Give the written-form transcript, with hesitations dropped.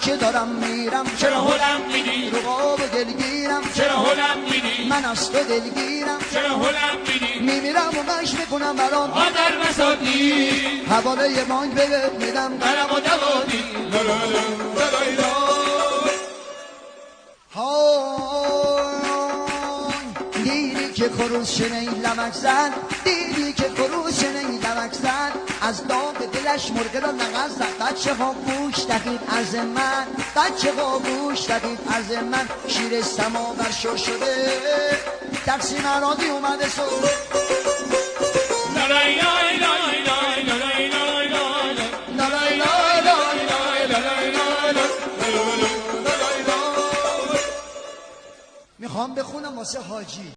که دارم میرم چرا هلم میدی؟ رو قاب و دلگیرم چرا هلم میدی؟ من از تو دلگیرم چرا هلم میدی؟ میمیرم و مش میکنم برام مادر مسادی حواله بانک بهت میدم درم و دوادی های دیدی که خروس شنی لمک زد دیدی که خروس شنی لمک زد از داغ دلش مرغ را نغز زد بچه ها گوش دهید از من بچه ها گوش دهید از من شیر سماور شو شده تقسیم اراضی اومده سو میخوام بخونم واسه حاجی